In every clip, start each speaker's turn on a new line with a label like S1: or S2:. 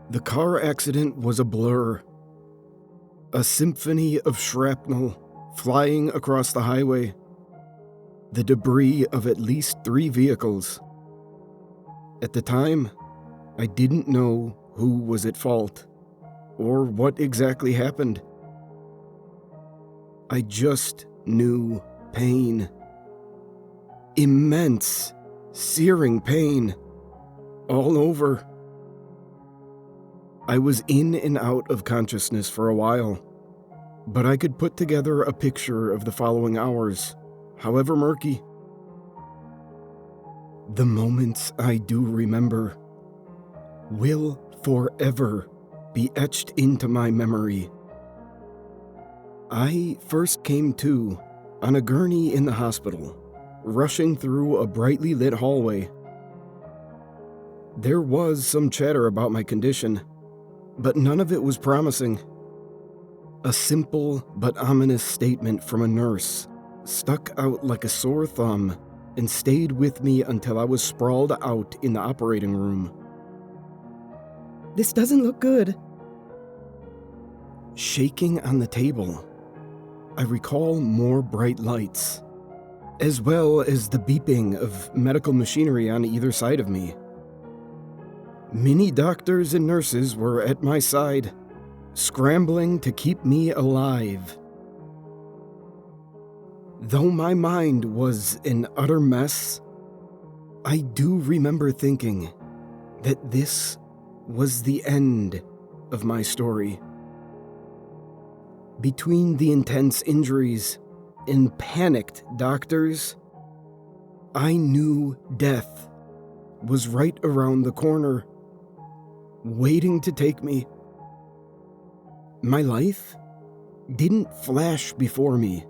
S1: The car accident was a blur. A symphony of shrapnel flying across the highway. The debris of at least 3 vehicles. At the time, I didn't know who was at fault, or what exactly happened. I just knew pain. Immense, searing pain. All over. I was in and out of consciousness for a while, but I could put together a picture of the following hours, however murky. The moments I do remember will forever be etched into my memory. I first came to on a gurney in the hospital, rushing through a brightly lit hallway. There was some chatter about my condition, but none of it was promising. A simple but ominous statement from a nurse stuck out like a sore thumb and stayed with me until I was sprawled out in the operating room.
S2: "This doesn't look good."
S1: Shaking on the table, I recall more bright lights, as well as the beeping of medical machinery on either side of me. Many doctors and nurses were at my side, scrambling to keep me alive. Though my mind was an utter mess, I do remember thinking that this was the end of my story. Between the intense injuries and panicked doctors, I knew death was right around the corner, waiting to take me. My life didn't flash before me,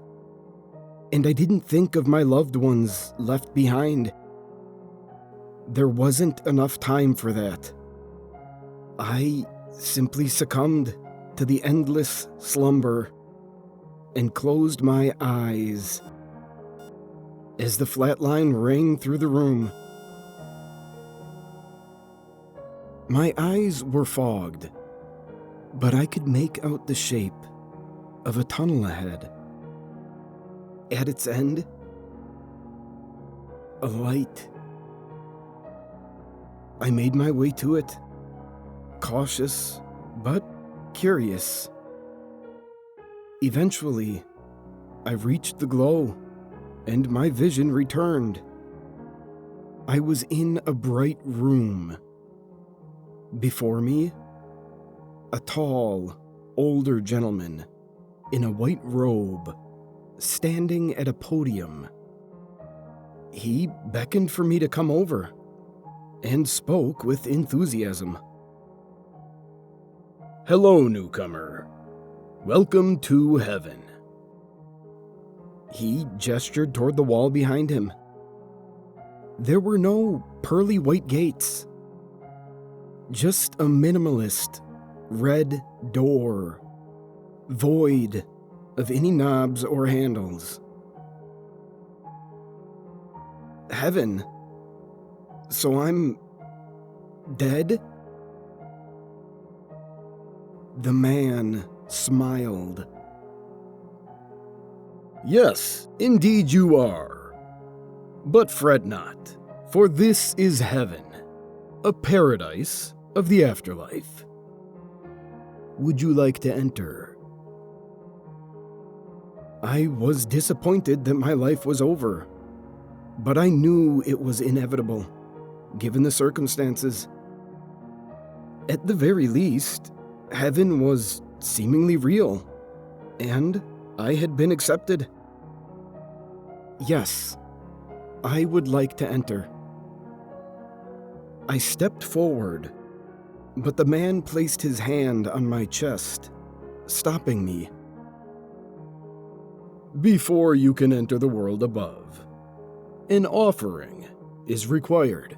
S1: and I didn't think of my loved ones left behind. There wasn't enough time for that. I simply succumbed to the endless slumber and closed my eyes as the flatline rang through the room. My eyes were fogged, but I could make out the shape of a tunnel ahead. At its end, a light. I made my way to it, cautious but curious. Eventually, I reached the glow, and my vision returned. I was in a bright room. Before me, a tall, older gentleman in a white robe, standing at a podium. He beckoned for me to come over and spoke with enthusiasm.
S3: "Hello, newcomer. Welcome to heaven."
S1: He gestured toward the wall behind him. There were no pearly white gates, just a minimalist red door, void of any knobs or handles. Heaven? So I'm dead? The man smiled.
S3: "Yes, indeed you are. But fret not, for this is heaven, a paradise of the afterlife.
S1: Would you like to enter?" I was disappointed that my life was over, but I knew it was inevitable, given the circumstances. At the very least, heaven was seemingly real, and I had been accepted. Yes, I would like to enter. I stepped forward, but the man placed his hand on my chest, stopping me.
S3: "Before you can enter the world above, an offering is required."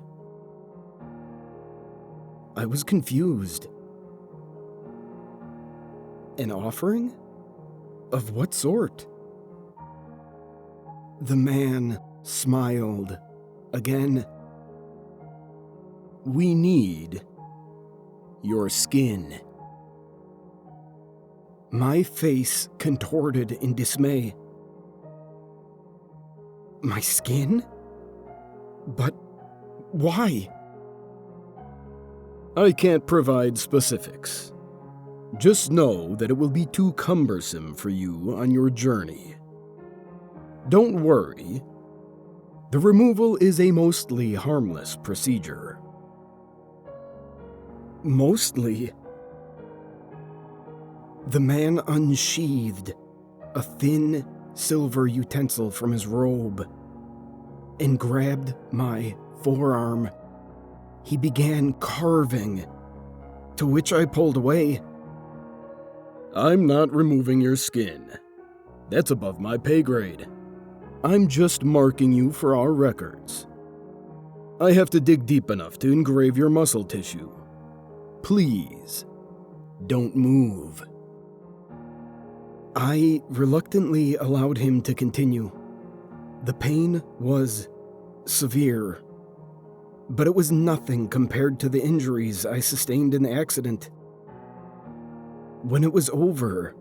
S1: I was confused. An offering? Of what sort? The man smiled again.
S3: "We need your skin.
S1: My face contorted in dismay. My skin? But why?
S3: I can't provide specifics. Just know that it will be too cumbersome for you on your journey. Don't worry. The removal is a mostly harmless procedure.
S1: Mostly? The man unsheathed a thin silver utensil from his robe and grabbed my forearm. He began carving, to which I pulled away.
S3: I'm not removing your skin. That's above my pay grade. I'm just marking you for our records. I have to dig deep enough to engrave your muscle tissue. Please, don't move.
S1: I reluctantly allowed him to continue. The pain was severe, but it was nothing compared to the injuries I sustained in the accident. When it was over,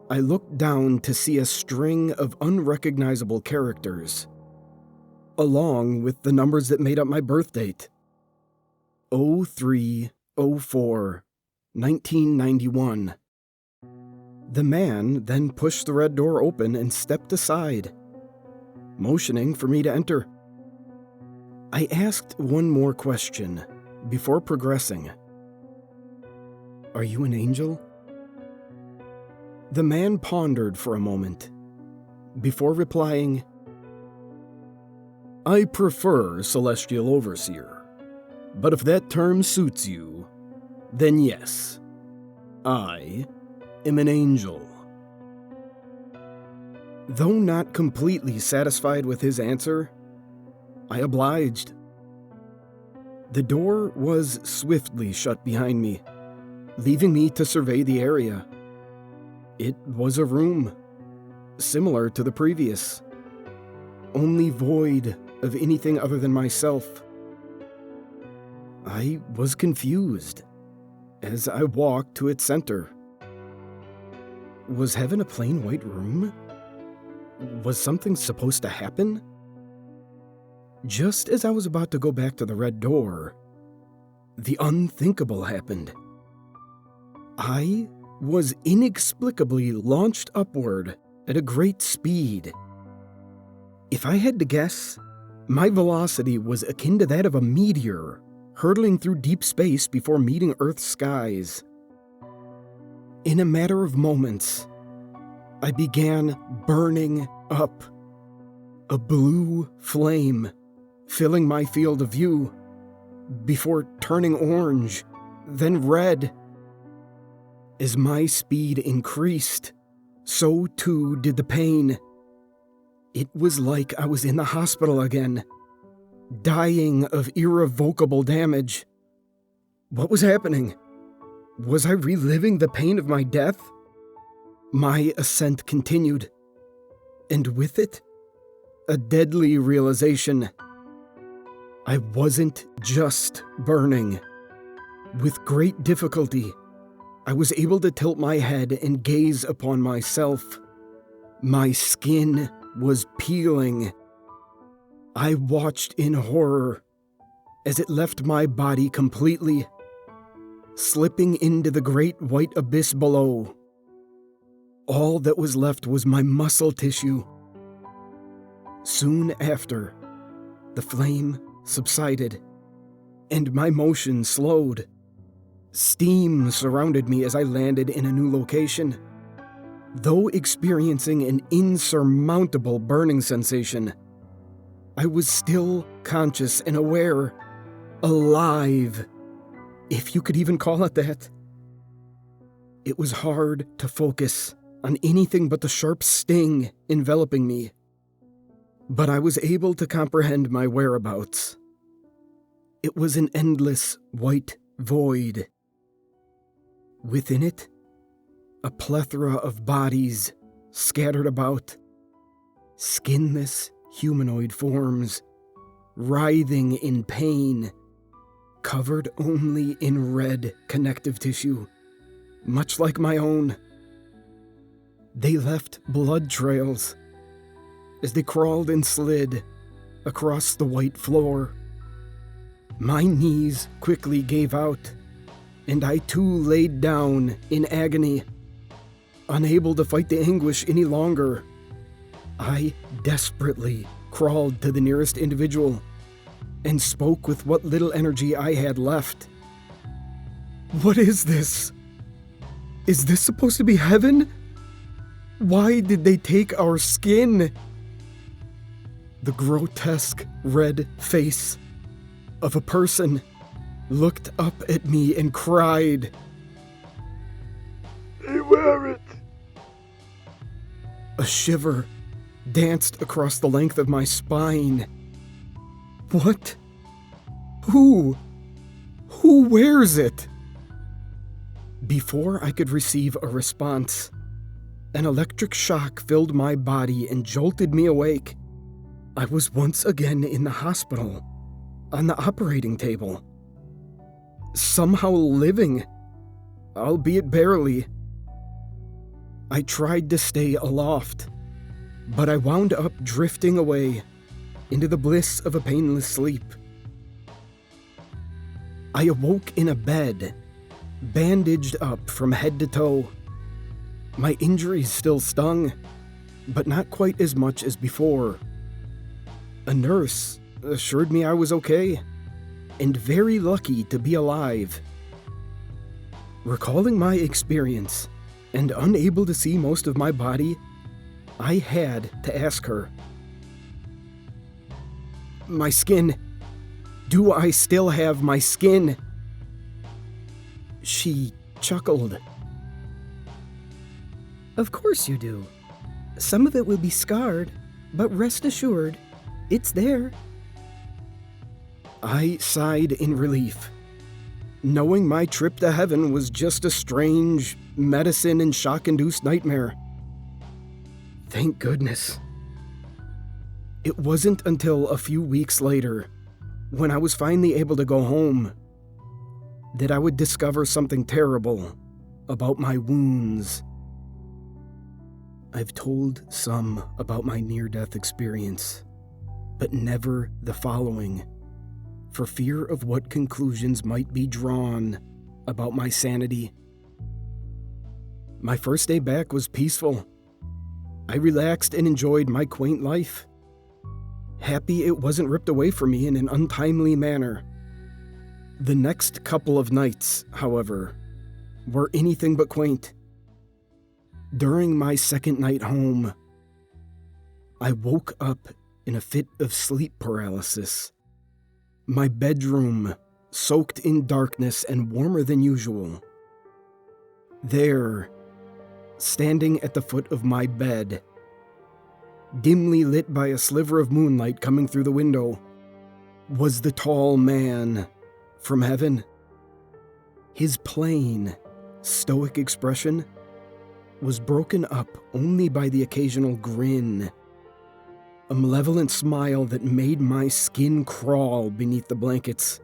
S1: I looked down to see a string of unrecognizable characters, along with the numbers that made up my birth date. 0304, 1991. The man then pushed the red door open and stepped aside, motioning for me to enter. I asked one more question before progressing. Are you an angel? The man pondered for a moment, before replying,
S3: I prefer Celestial Overseer, but if that term suits you, then yes, I am an angel.
S1: Though not completely satisfied with his answer, I obliged. The door was swiftly shut behind me, leaving me to survey the area. It was a room, similar to the previous, only void of anything other than myself. I was confused as I walked to its center. Was heaven a plain white room? Was something supposed to happen? Just as I was about to go back to the red door, the unthinkable happened. I was inexplicably launched upward at a great speed. If I had to guess, my velocity was akin to that of a meteor hurtling through deep space before meeting Earth's skies. In a matter of moments, I began burning up, a blue flame filling my field of view, before turning orange, then red. As my speed increased, so too did the pain. It was like I was in the hospital again, dying of irrevocable damage. What was happening? Was I reliving the pain of my death? My ascent continued, and with it, a deadly realization. I wasn't just burning. With great difficulty, I was able to tilt my head and gaze upon myself. My skin was peeling. I watched in horror as it left my body completely, slipping into the great white abyss below. All that was left was my muscle tissue. Soon after, the flame subsided, and my motion slowed. Steam surrounded me as I landed in a new location. Though experiencing an insurmountable burning sensation, I was still conscious and aware, alive, if you could even call it that. It was hard to focus on anything but the sharp sting enveloping me, but I was able to comprehend my whereabouts. It was an endless white void. Within it, a plethora of bodies scattered about, skinless humanoid forms, writhing in pain, covered only in red connective tissue, much like my own. They left blood trails as they crawled and slid across the white floor. My knees quickly gave out, and I too laid down in agony. Unable to fight the anguish any longer, I desperately crawled to the nearest individual and spoke with what little energy I had left. "What is this? Is this supposed to be heaven? Why did they take our skin?" The grotesque red face of a person looked up at me and cried,
S3: "They wear it!"
S1: A shiver danced across the length of my spine. What? Who? Who wears it? Before I could receive a response, an electric shock filled my body and jolted me awake. I was once again in the hospital, on the operating table. Somehow living, albeit barely. I tried to stay aloft, but I wound up drifting away into the bliss of a painless sleep. I awoke in a bed, bandaged up from head to toe. My injuries still stung, but not quite as much as before. A nurse assured me I was okay, and very lucky to be alive. Recalling my experience, and unable to see most of my body, I had to ask her, "My skin. Do I still have my skin?" She chuckled.
S2: Of course you do. Some of it will be scarred, but rest assured, it's there.
S1: I sighed in relief, knowing my trip to heaven was just a strange medicine and shock-induced nightmare. Thank goodness. It wasn't until a few weeks later, when I was finally able to go home, that I would discover something terrible about my wounds. I've told some about my near-death experience, but never the following, for fear of what conclusions might be drawn about my sanity. My first day back was peaceful. I relaxed and enjoyed my quaint life, happy it wasn't ripped away from me in an untimely manner. The next couple of nights, however, were anything but quaint. During my second night home, I woke up in a fit of sleep paralysis. My bedroom soaked in darkness and warmer than usual. There, standing at the foot of my bed, dimly lit by a sliver of moonlight coming through the window, was the tall man from heaven. His plain, stoic expression was broken up only by the occasional grin, a malevolent smile that made my skin crawl beneath the blankets.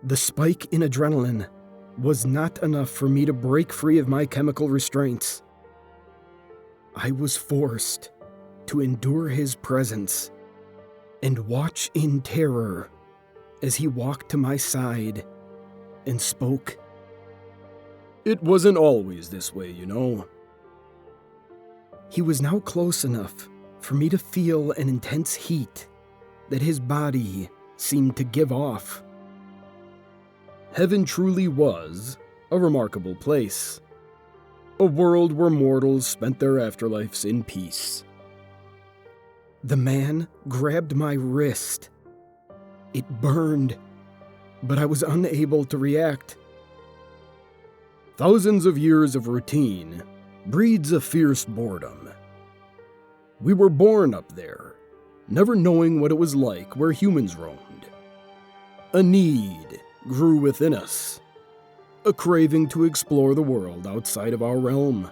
S1: The spike in adrenaline was not enough for me to break free of my chemical restraints. I was forced to endure his presence and watch in terror as he walked to my side and spoke.
S3: "It wasn't always this way, you know."
S1: He was now close enough for me to feel an intense heat that his body seemed to give off.
S3: Heaven truly was a remarkable place. A world where mortals spent their afterlives in peace.
S1: The man grabbed my wrist. It burned, but I was unable to react.
S3: Thousands of years of routine breeds a fierce boredom. We were born up there, never knowing what it was like where humans roamed. A need grew within us, a craving to explore the world outside of our realm.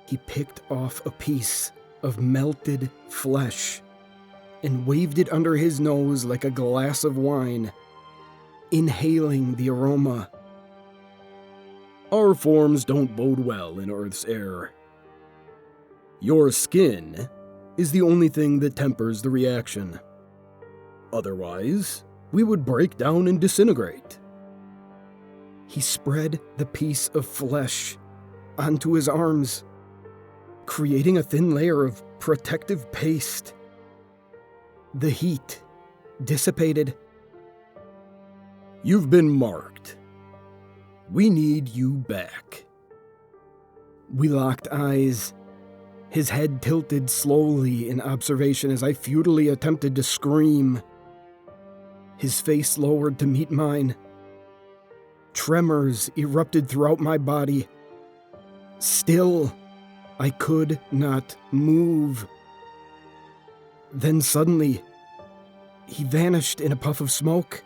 S1: He picked off a piece of melted flesh and waved it under his nose like a glass of wine. inhaling the aroma.
S3: Our forms don't bode well in Earth's air. Your skin is the only thing that tempers the reaction. Otherwise, we would break down and disintegrate.
S1: He spread the piece of flesh onto his arms, creating a thin layer of protective paste. The heat dissipated.
S3: You've been marked. We need you back.
S1: We locked eyes. His head tilted slowly in observation as I futilely attempted to scream. His face lowered to meet mine. Tremors erupted throughout my body. Still, I could not move. Then suddenly, he vanished in a puff of smoke,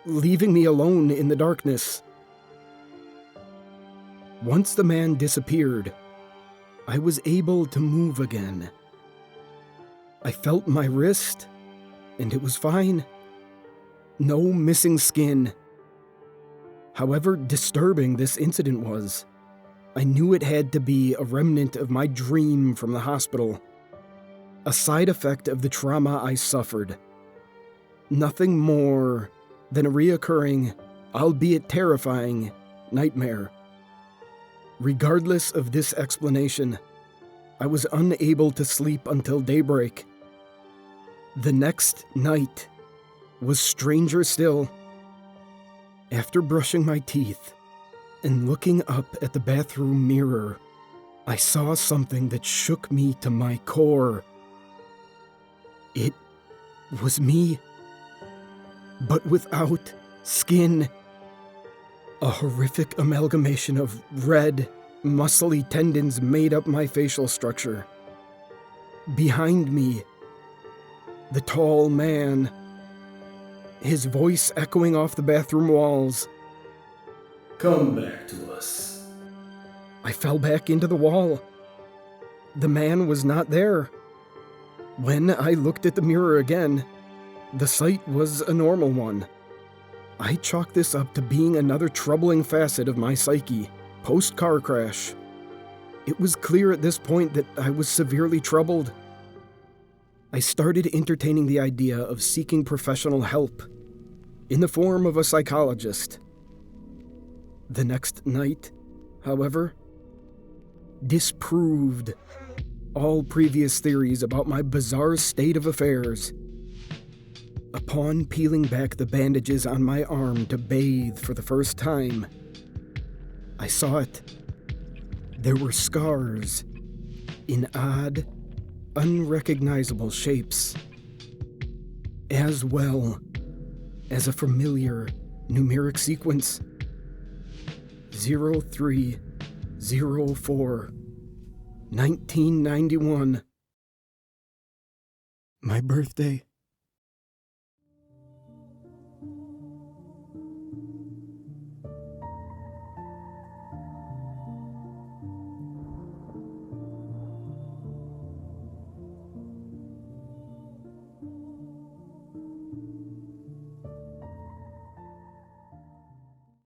S1: leaving me alone in the darkness. Once the man disappeared, I was able to move again. I felt my wrist, and it was fine. No missing skin. However disturbing this incident was, I knew it had to be a remnant of my dream from the hospital, a side effect of the trauma I suffered. Nothing more than a reoccurring, albeit terrifying, nightmare. Regardless of this explanation, I was unable to sleep until daybreak. The next night was stranger still. After brushing my teeth and looking up at the bathroom mirror, I saw something that shook me to my core. It was me, but without skin. A horrific amalgamation of red, muscly tendons made up my facial structure. Behind me, the tall man, his voice echoing off the bathroom walls.
S3: Come back to us.
S1: I fell back into the wall. The man was not there. When I looked at the mirror again, the sight was a normal one. I chalk this up to being another troubling facet of my psyche, post-car crash. It was clear at this point that I was severely troubled. I started entertaining the idea of seeking professional help, in the form of a psychologist. The next night, however, disproved all previous theories about my bizarre state of affairs. Upon peeling back the bandages on my arm to bathe for the first time, I saw it. There were scars in odd, unrecognizable shapes, as well as a familiar numeric sequence. 0304, 1991. My birthday.